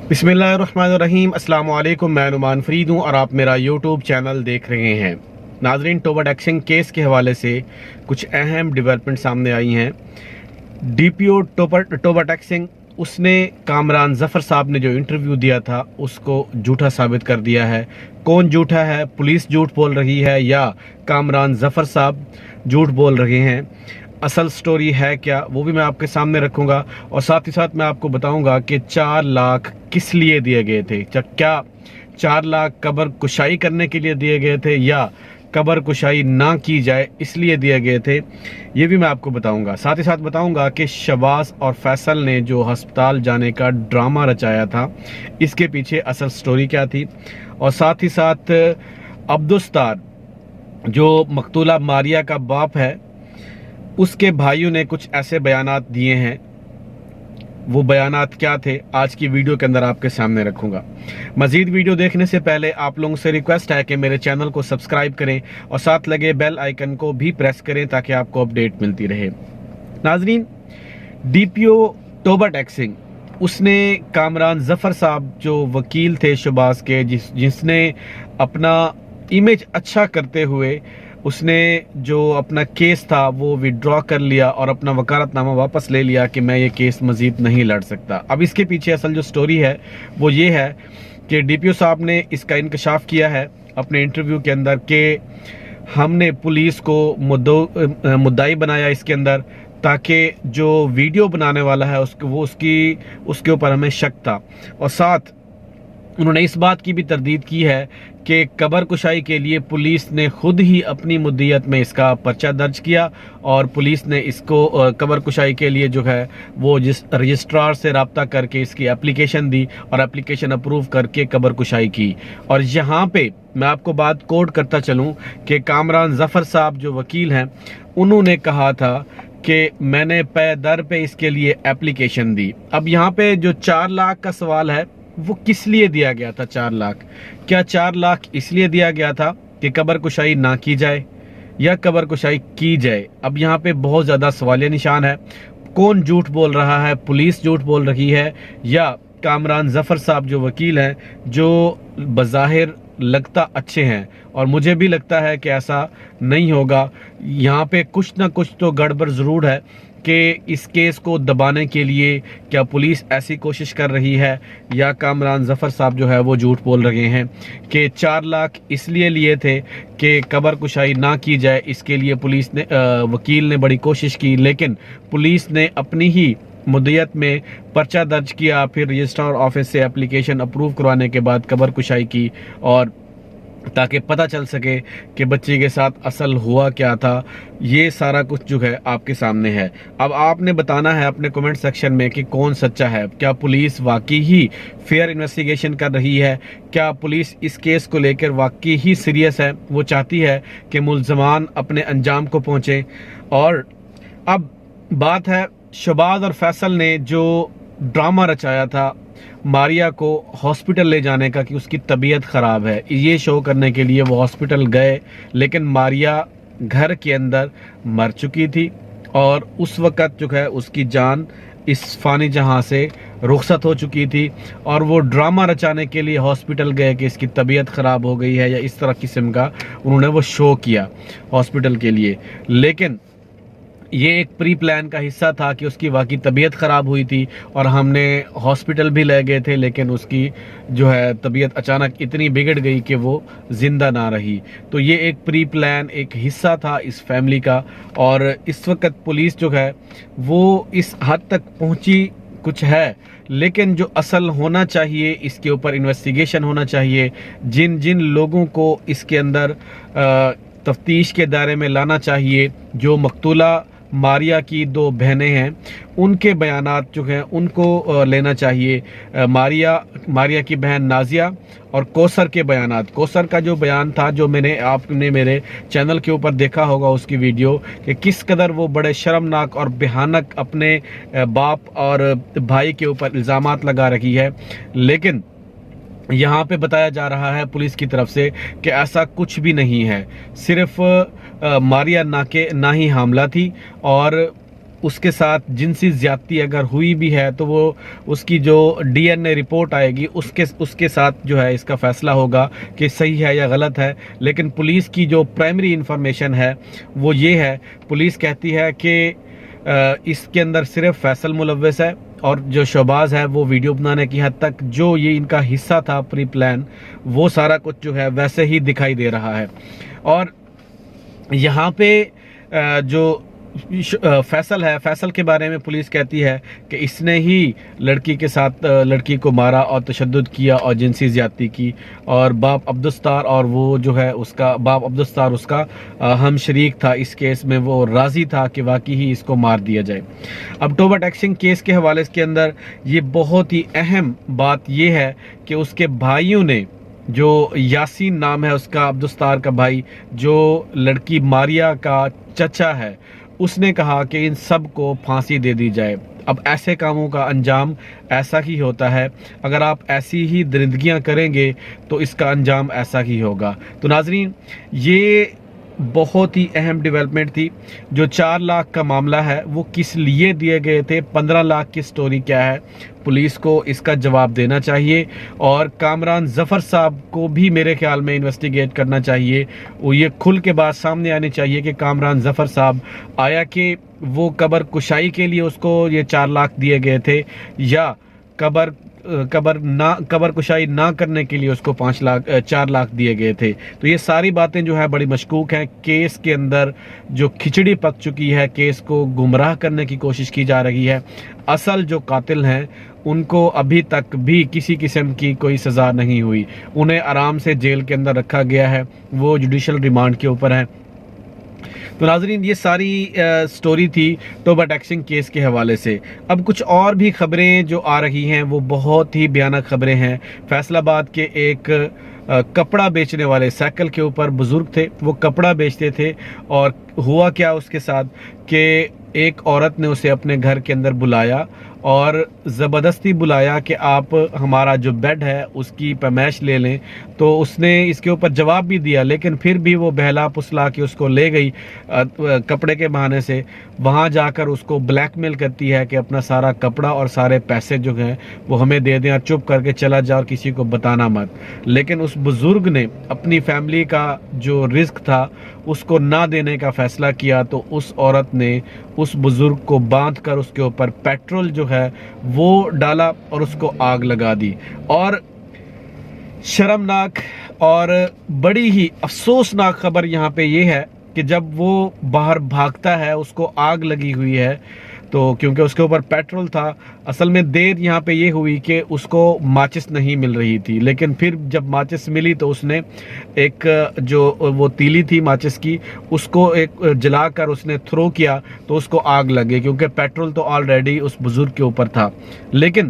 बिस्मिल्लाहिर्रहमानिर्रहीम। अस्सलाम वालेकुम। मैं नुमान फरीद हूँ और आप मेरा यूट्यूब चैनल देख रहे हैं। नाजरीन, टोबा टैक्सिंग केस के हवाले से कुछ अहम डेवलपमेंट सामने आई हैं। डीपीओ टोबा टैक्सिंग उसने कामरान जफ़र साहब ने जो इंटरव्यू दिया था उसको झूठा साबित कर दिया है। कौन झूठा है? पुलिस झूठ बोल रही है या कामरान जफ़र साहब झूठ बोल रहे हैं? असल स्टोरी है क्या, वो भी मैं आपके सामने रखूंगा और साथ ही साथ मैं आपको बताऊंगा कि 4 लाख किस लिए दिए गए थे। क्या 4 लाख कब्र कुशाई करने के लिए दिए गए थे या कब्र कुशाई ना की जाए इसलिए दिए गए थे, ये भी मैं आपको बताऊंगा। साथ ही साथ बताऊंगा कि शहबाज और फैसल ने जो अस्पताल जाने का ड्रामा रचाया था इसके पीछे असल स्टोरी क्या थी। और साथ ही साथ अब्दुस्तार जो मकतूला मारिया का बाप है उसके भाइयों ने कुछ ऐसे बयानात दिए हैं। वो बयानात क्या थे आज की वीडियो के अंदर आपके सामने रखूंगा। मजीद वीडियो देखने से पहले आप लोगों से रिक्वेस्ट है कि मेरे चैनल को सब्सक्राइब करें और साथ लगे बेल आइकन को भी प्रेस करें ताकि आपको अपडेट मिलती रहे। नाजरीन, डीपीओ टोबा टैक्सिंग उसने कामरान जफ़र साहब जो वकील थे शहबाज के, जिसने अपना इमेज अच्छा करते हुए उसने जो अपना केस था वो विड्रॉ कर लिया और अपना वकालतनामा वापस ले लिया कि मैं ये केस मज़ीद नहीं लड़ सकता। अब इसके पीछे असल जो स्टोरी है वो ये है कि डीपीओ साहब ने इसका इंकशाफ किया है अपने इंटरव्यू के अंदर कि हमने पुलिस को मुद्दाई बनाया इसके अंदर ताकि जो वीडियो बनाने वाला है उसके ऊपर हमें शक था। और साथ उन्होंने इस बात की भी तरदीद की है कि कब्र कुशाई के लिए पुलिस ने खुद ही अपनी मुद्दियत में इसका पर्चा दर्ज किया और पुलिस ने इसको कब्र कुशाई के लिए जो है वो जिस रजिस्ट्रार से रब्ता करके इसकी एप्लीकेशन दी और एप्लीकेशन अप्रूव करके कब्र कुशाई की। और यहाँ पे मैं आपको बात कोट करता चलूँ कि कामरान जफ़र साहब जो वकील हैं उन्होंने कहा था कि मैंने पे दर पे इसके लिए एप्लीकेशन दी। अब यहाँ पे जो 4 लाख का सवाल है वो किस लिए दिया गया था? 4 लाख क्या 4 लाख इसलिए दिया गया था कि कब्र कुशाई ना की जाए या कब्र कुशाई की जाए? अब यहाँ पे बहुत ज़्यादा सवालिया निशान है। कौन झूठ बोल रहा है? पुलिस झूठ बोल रही है या कामरान जफ़र साहब जो वकील हैं, जो बज़ाहिर लगता अच्छे हैं और मुझे भी लगता है कि ऐसा नहीं होगा। यहाँ पे कुछ ना कुछ तो गड़बड़ ज़रूर है कि इस केस को दबाने के लिए क्या पुलिस ऐसी कोशिश कर रही है या कामरान जफ़र साहब जो है वो झूठ बोल रहे हैं कि 4 लाख इसलिए लिए थे कि कब्र कुशाई ना की जाए। इसके लिए पुलिस ने वकील ने बड़ी कोशिश की लेकिन पुलिस ने अपनी ही मुद्दत में पर्चा दर्ज किया, फिर रजिस्ट्रार ऑफिस से एप्लीकेशन अप्रूव करवाने के बाद कब्र कुशाई की और ताकि पता चल सके कि बच्चे के साथ असल हुआ क्या था। ये सारा कुछ जो है आपके सामने है। अब आपने बताना है अपने कमेंट सेक्शन में कि कौन सच्चा है। क्या पुलिस वाकई ही फेयर इन्वेस्टिगेशन कर रही है? क्या पुलिस इस केस को लेकर वाकई ही सीरियस है? वो चाहती है कि मुल्ज़मान अपने अंजाम को पहुँचे। और अब बात है शहबाज और फैसल ने जो ड्रामा रचाया था मारिया को हॉस्पिटल ले जाने का कि उसकी तबीयत ख़राब है, ये शो करने के लिए वो हॉस्पिटल गए लेकिन मारिया घर के अंदर मर चुकी थी और उस वक़्त जो है उसकी जान इस फ़ानी जहां से रुखसत हो चुकी थी और वो ड्रामा रचाने के लिए हॉस्पिटल गए कि इसकी तबीयत ख़राब हो गई है या इस तरह किस्म का उन्होंने वो शो किया हॉस्पिटल के लिए। लेकिन ये एक प्री प्लान का हिस्सा था कि उसकी वाकई तबीयत ख़राब हुई थी और हमने हॉस्पिटल भी ले गए थे लेकिन उसकी जो है तबीयत अचानक इतनी बिगड़ गई कि वो ज़िंदा ना रही। तो ये एक प्री प्लान एक हिस्सा था इस फैमिली का। और इस वक्त पुलिस जो है वो इस हद तक पहुंची कुछ है लेकिन जो असल होना चाहिए इसके ऊपर इन्वेस्टिगेशन होना चाहिए। जिन जिन लोगों को इसके अंदर तफ्तीश के दायरे में लाना चाहिए, जो मकतूला मारिया की 2 बहनें हैं उनके बयानात जो हैं उनको लेना चाहिए। मारिया की बहन नाजिया और कौसर के बयानात। कौसर का जो बयान था जो आपने मेरे चैनल के ऊपर देखा होगा उसकी वीडियो कि किस कदर वो बड़े शर्मनाक और भयानक अपने बाप और भाई के ऊपर इल्ज़ामात लगा रही है। लेकिन यहाँ पे बताया जा रहा है पुलिस की तरफ से कि ऐसा कुछ भी नहीं है, सिर्फ मारिया ना ही हामला थी और اس کے ساتھ جنسی زیادتی اگر ہوئی بھی ہے تو وہ اس کی جو DNA رپورٹ آئے گی اس کے ساتھ جو ہے اس کا فیصلہ ہوگا کہ صحیح ہے یا غلط ہے. لیکن پولیس کی جو پرائمری انفارمیشن ہے وہ یہ ہے, پولیس کہتی ہے کہ اس کے اندر صرف فیصل ملوث ہے, اور جو شہباز ہے وہ ویڈیو بنانے کی حد تک جو یہ ان کا حصہ تھا پری پلان, وہ سارا کچھ جو ہے ویسے ہی دکھائی دے رہا ہے. اور یہاں پہ جو فیصل ہے, فیصل کے بارے میں پولیس کہتی ہے کہ اس نے ہی لڑکی کے ساتھ لڑکی کو مارا اور تشدد کیا اور جنسی زیادتی کی, اور باپ عبدالستار اور وہ جو ہے اس کا باپ عبدالستار اس کا ہم شریک تھا اس کیس میں, وہ راضی تھا کہ واقعی ہی اس کو مار دیا جائے. اب ٹوبہ ٹیکسنگ کیس کے حوالے کے اندر یہ بہت ہی اہم بات یہ ہے کہ اس کے بھائیوں نے, جو یاسین نام ہے اس کا, عبدالستار کا بھائی جو لڑکی ماریا کا چچا ہے, اس نے کہا کہ ان سب کو پھانسی دے دی جائے. اب ایسے کاموں کا انجام ایسا ہی ہوتا ہے, اگر آپ ایسی ہی درندگیاں کریں گے تو اس کا انجام ایسا ہی ہوگا. تو ناظرین, یہ بہت ہی اہم ڈیولپمنٹ تھی. جو 4 لاکھ کا معاملہ ہے وہ کس لیے دیے گئے تھے, 15 لاکھ کی سٹوری کیا ہے, پولیس کو اس کا جواب دینا چاہیے. اور کامران ظفر صاحب کو بھی میرے خیال میں انویسٹیگیٹ کرنا چاہیے. وہ یہ کھل کے بات سامنے آنی چاہیے کہ کامران ظفر صاحب آیا کہ وہ قبر کشائی کے لیے اس کو یہ 4 لاکھ دیے گئے تھے, یا قبر کشائی نہ کرنے کے لیے اس کو 4 لاکھ دیے گئے تھے. تو یہ ساری باتیں جو ہے بڑی مشکوک ہیں. کیس کے اندر جو کھچڑی پک چکی ہے, کیس کو گمراہ کرنے کی کوشش کی جا رہی ہے. اصل جو قاتل ہیں ان کو ابھی تک بھی کسی قسم کی کوئی سزا نہیں ہوئی, انہیں آرام سے جیل کے اندر رکھا گیا ہے, وہ جوڈیشل ریمانڈ کے اوپر ہیں. تو ناظرین, یہ ساری سٹوری تھی ٹوبہ ٹیکسنگ کیس کے حوالے سے. اب کچھ اور بھی خبریں جو آ رہی ہیں وہ بہت ہی بھیانک خبریں ہیں. فیصل آباد کے ایک کپڑا بیچنے والے, سائیکل کے اوپر بزرگ تھے, وہ کپڑا بیچتے تھے, اور ہوا کیا اس کے ساتھ کہ ایک عورت نے اسے اپنے گھر کے اندر بلایا اور زبردستی بلایا کہ آپ ہمارا جو بیڈ ہے اس کی پیمائش لے لیں. تو اس نے اس کے اوپر جواب بھی دیا, لیکن پھر بھی وہ بہلا پسلا کے اس کو لے گئی کپڑے کے بہانے سے. وہاں جا کر اس کو بلیک میل کرتی ہے کہ اپنا سارا کپڑا اور سارے پیسے جو ہیں وہ ہمیں دے دیں اور چپ کر کے چلا جا اور کسی کو بتانا مت. لیکن اس بزرگ نے اپنی فیملی کا جو رزق تھا اس کو نہ دینے کا فیصلہ کیا, تو اس عورت نے اس بزرگ کو باندھ کر اس کے اوپر پیٹرول جو ہے وہ ڈالا اور اس کو آگ لگا دی. اور شرمناک اور بڑی ہی افسوسناک خبر یہاں پہ یہ ہے کہ جب وہ باہر بھاگتا ہے, اس کو آگ لگی ہوئی ہے, تو کیونکہ اس کے اوپر پیٹرول تھا. اصل میں دیر یہاں پہ یہ ہوئی کہ اس کو ماچس نہیں مل رہی تھی, لیکن پھر جب ماچس ملی تو اس نے ایک جو وہ تیلی تھی ماچس کی اس کو ایک جلا کر اس نے تھرو کیا, تو اس کو آگ لگے, کیونکہ پیٹرول تو آلریڈی اس بزرگ کے اوپر تھا. لیکن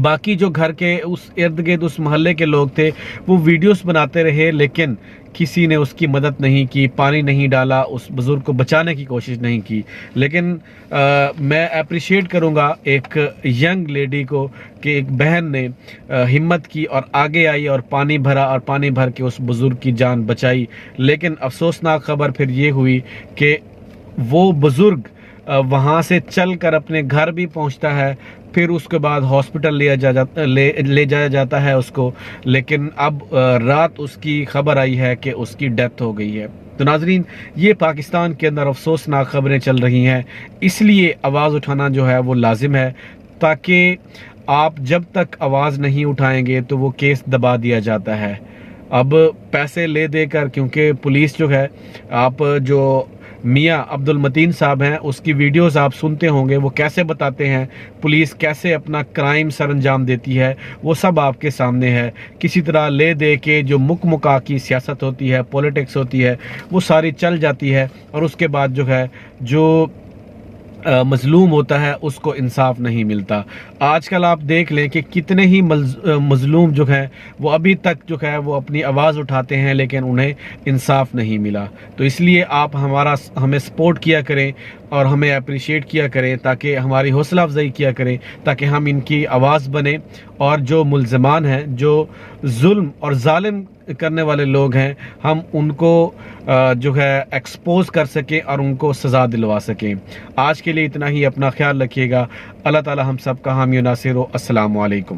باقی جو گھر کے اس ارد گرد اس محلے کے لوگ تھے وہ ویڈیوز بناتے رہے, لیکن کسی نے اس کی مدد نہیں کی, پانی نہیں ڈالا, اس بزرگ کو بچانے کی کوشش نہیں کی. لیکن میں اپریشیٹ کروں گا ایک ینگ لیڈی کو کہ ایک بہن نے ہمت کی اور آگے آئی اور پانی بھرا اور پانی بھر کے اس بزرگ کی جان بچائی. لیکن افسوسناک خبر پھر یہ ہوئی کہ وہ بزرگ وہاں سے چل کر اپنے گھر بھی پہنچتا ہے, پھر اس کے بعد ہاسپٹل لے جایا جاتا ہے اس کو, لیکن اب رات اس کی خبر آئی ہے کہ اس کی ڈیتھ ہو گئی ہے. تو ناظرین, یہ پاکستان کے اندر افسوسناک خبریں چل رہی ہیں, اس لیے آواز اٹھانا جو ہے وہ لازم ہے, تاکہ آپ جب تک آواز نہیں اٹھائیں گے تو وہ کیس دبا دیا جاتا ہے. اب پیسے لے دے کر, کیونکہ پولیس جو ہے, آپ جو میاں عبد المتین صاحب ہیں اس کی ویڈیوز آپ سنتے ہوں گے, وہ کیسے بتاتے ہیں پولیس کیسے اپنا کرائم سر انجام دیتی ہے, وہ سب آپ کے سامنے ہے. کسی طرح لے دے کے جو مکا کی سیاست ہوتی ہے, پولیٹکس ہوتی ہے, وہ ساری چل جاتی ہے, اور اس کے بعد جو ہے جو مظلوم ہوتا ہے اس کو انصاف نہیں ملتا. آج کل آپ دیکھ لیں کہ کتنے ہی مظلوم جو ہیں وہ ابھی تک جو ہے وہ اپنی آواز اٹھاتے ہیں, لیکن انہیں انصاف نہیں ملا. تو اس لیے آپ ہمیں سپورٹ کیا کریں اور ہمیں اپریشیٹ کیا کریں، تاکہ ہماری حوصلہ افزائی کیا کریں، تاکہ ہم ان کی آواز بنیں اور جو ملزمان ہیں، جو ظلم اور ظالم کرنے والے لوگ ہیں، ہم ان کو جو ہے ایکسپوز کر سکیں اور ان کو سزا دلوا سکیں۔ آج کے لیے اتنا ہی، اپنا خیال رکھیے گا۔ اللہ تعالی ہم سب کا حامی و ناصر ہو۔ السلام علیکم۔